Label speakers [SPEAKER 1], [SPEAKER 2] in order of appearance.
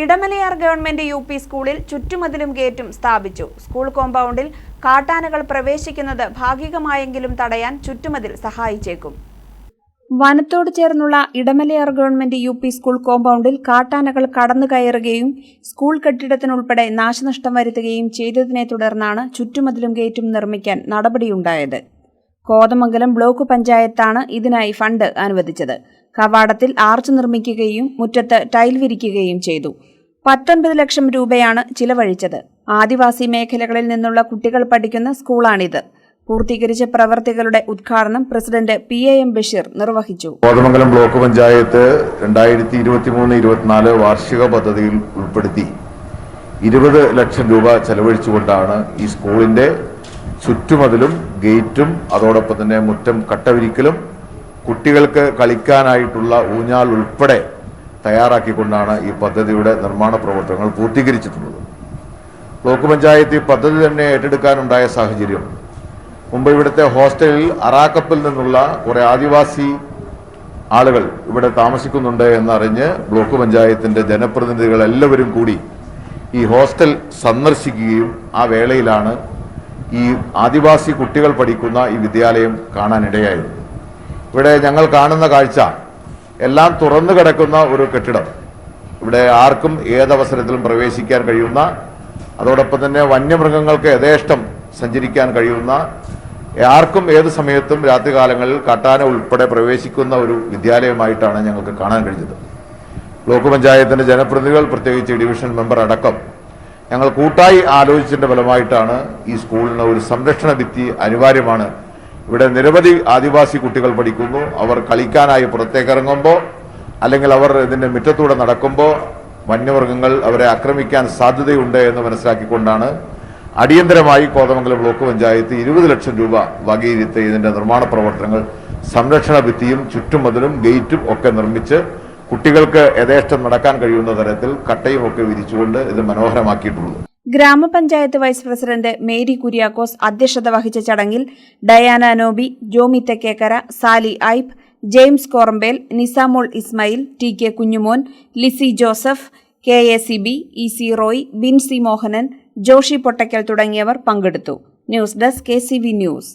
[SPEAKER 1] Idamalayar government UP. സ്കൂളിൽ ചുറ്റുമതിലും ഗേറ്റും സ്ഥാപിച്ചു. സ്കൂൾ കോമ്പൗണ്ടിൽ കാട്ടാനകൾ പ്രവേശിക്കുന്നത് ഭാഗികമായെങ്കിലും തടയാൻ ചുറ്റുമതിൽ സഹായിച്ചേക്കും. വനത്തോട് ചേർന്നുള്ള ഇടമലയാർ ഗവൺമെന്റ് യു.പി. സ്കൂൾ കോമ്പൗണ്ടിൽ കാട്ടാനകൾ കടന്നുകയറുകയും സ്കൂൾ കെട്ടിടത്തിനുൾപ്പെടെ നാശനഷ്ടം വരുത്തുകയും ചെയ്തതിനെ തുടർന്നാണ് ചുറ്റുമതിലും ഗേറ്റും നിർമ്മിക്കാൻ നടപടിയുണ്ടായത്. കോതമംഗലം ബ്ലോക്ക് പഞ്ചായത്താണ് ഇതിനായി ഫണ്ട് അനുവദിച്ചത്. കവാടത്തിൽ ആർച്ച് നിർമ്മിക്കുകയും മുറ്റത്ത് ടൈൽ വിരിക്കുകയും ചെയ്തു. 19 ലക്ഷം രൂപയാണ് ചിലവഴിച്ചത്. ആദിവാസി മേഖലകളിൽ നിന്നുള്ള കുട്ടികൾ പഠിക്കുന്ന സ്കൂളാണിത്. പൂർത്തീകരിച്ച പ്രവർത്തികളുടെ ഉദ്ഘാടനം പ്രസിഡന്റ് PAM ബഷീർ നിർവഹിച്ചു.
[SPEAKER 2] കോതമംഗലം ബ്ലോക്ക് പഞ്ചായത്ത് 2023-24 വാർഷിക പദ്ധതിയിൽ ഉൾപ്പെടുത്തി 20 ലക്ഷം രൂപ ചെലവഴിച്ചുകൊണ്ടാണ് ഈ സ്കൂളിന്റെ ചുറ്റുമതിലും ഗേറ്റും അതോടൊപ്പം തന്നെ മുറ്റം കട്ടവിരിക്കലും കുട്ടികൾക്ക് കളിക്കാനായിട്ടുള്ള ഊഞ്ഞാൽ ഉൾപ്പെടെ തയ്യാറാക്കിക്കൊണ്ടാണ് ഈ പദ്ധതിയുടെ നിർമ്മാണ പ്രവർത്തനങ്ങൾ പൂർത്തീകരിച്ചിട്ടുള്ളത്. ബ്ലോക്ക് പഞ്ചായത്ത് ഈ പദ്ധതി തന്നെ ഏറ്റെടുക്കാനുണ്ടായ സാഹചര്യം, മുമ്പ് ഇവിടുത്തെ ഹോസ്റ്റലിൽ അറാക്കപ്പിൽ നിന്നുള്ള കുറെ ആദിവാസി ആളുകൾ ഇവിടെ താമസിക്കുന്നുണ്ട് എന്നറിഞ്ഞ് ബ്ലോക്ക് പഞ്ചായത്തിന്റെ ജനപ്രതിനിധികൾ എല്ലാവരും കൂടി ഈ ഹോസ്റ്റൽ സന്ദർശിക്കുകയും ആ വേളയിലാണ് ഈ ആദിവാസി കുട്ടികൾ പഠിക്കുന്ന ഈ വിദ്യാലയം കാണാനിടയായത്. ഇവിടെ ഞങ്ങൾ കാണുന്ന കാഴ്ച, എല്ലാം തുറന്നു കിടക്കുന്ന ഒരു കെട്ടിടം. ഇവിടെ ആർക്കും ഏതവസരത്തിലും പ്രവേശിക്കാൻ കഴിയുന്ന, അതോടൊപ്പം തന്നെ വന്യമൃഗങ്ങൾക്ക് യഥേഷ്ടം സഞ്ചരിക്കാൻ കഴിയുന്ന, ആർക്കും ഏത് സമയത്തും രാത്രികാലങ്ങളിൽ കാട്ടാന ഉൾപ്പെടെ പ്രവേശിക്കുന്ന ഒരു വിദ്യാലയമായിട്ടാണ് ഞങ്ങൾക്ക് കാണാൻ കഴിഞ്ഞത്. ബ്ലോക്ക് പഞ്ചായത്തിന്റെ ജനപ്രതിനിധികൾ, പ്രത്യേകിച്ച് ഡിവിഷൻ മെമ്പർ അടക്കം ഞങ്ങൾ കൂട്ടായി ആലോചിച്ചതിന്റെ ഫലമായിട്ടാണ് ഈ സ്കൂളിന് ഒരു സംരക്ഷണ ഭിത്തി അനിവാര്യമാണ്. ഇവിടെ നിരവധി ആദിവാസി കുട്ടികൾ പഠിക്കുന്നു. അവർ കളിക്കാനായി പുറത്തേക്ക് ഇറങ്ങുമ്പോൾ അല്ലെങ്കിൽ അവർ ഇതിന്റെ മുറ്റത്തൂടെ നടക്കുമ്പോൾ വന്യമൃഗങ്ങൾ അവരെ ആക്രമിക്കാൻ സാധ്യതയുണ്ട് എന്ന് മനസ്സിലാക്കിക്കൊണ്ടാണ് അടിയന്തരമായി കോതമംഗലം ബ്ലോക്ക് പഞ്ചായത്ത് 20 ലക്ഷം രൂപ വകയിരുത്തി ഇതിന്റെ നിർമ്മാണ പ്രവർത്തനങ്ങൾ, സംരക്ഷണ ഭിത്തിയും ചുറ്റുമതിലും ഗേറ്റും ഒക്കെ നിർമ്മിച്ച് കുട്ടികൾക്ക് യഥേഷ്ടം നടക്കാൻ കഴിയുന്ന തരത്തിൽ കട്ടയും ഒക്കെ വിരിച്ചുകൊണ്ട് ഇത് മനോഹരമാക്കിയിട്ടുള്ളത്.
[SPEAKER 1] ഗ്രാമപഞ്ചായത്ത് വൈസ് പ്രസിഡന്റ് മേരി കുര്യാക്കോസ് അധ്യക്ഷത വഹിച്ച ചടങ്ങിൽ ഡയാന നോബി, ജോമി തെക്കേക്കര, സാലി ഐബ്, James Korampel, Nisamol Ismail, TK Kunjumon, Lissy Joseph, KACB, EC Roy, Binsy Mohanan, Joshy Pottakkal തുടങ്ങിയവർ പങ്കെടുത്തു. News desk KCV news.